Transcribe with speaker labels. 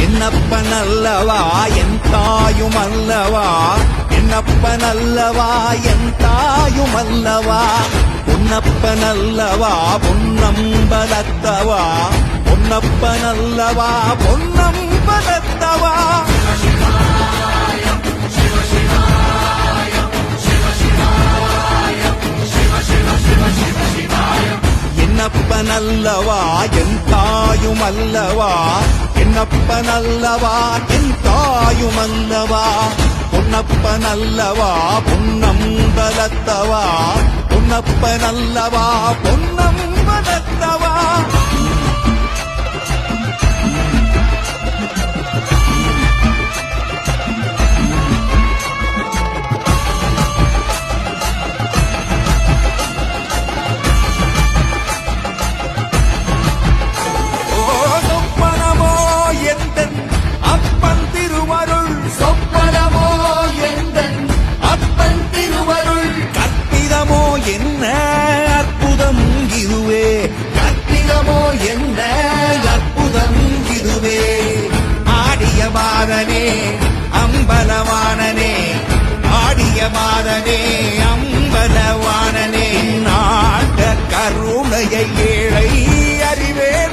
Speaker 1: என்னப்பனல்லவா என் தாயுமல்லவா, என்னப்பனல்லவா என் தாயுமல்லவா, பொன்னப்பனல்லவா பொன்னம்பலத்தவா, பொன்னப்பனல்லவா பொன்னம்பலத்தவா. என்னப்பனல்லவா என் தாயுமல்லவா, என்னப்பனல்லவா என் தாயுமல்லவா, பொன்னப்பனல்லவா பொன்னம்பலத்தவா, பொன்னப்பனல்லவா பொன்னம்பலத்தவா. என்ன அற்புதம் இதுவே, கற்பிதமோ என்ன அற்புதம் இதுவே, ஆடிய பாதனே அம்பலவானனே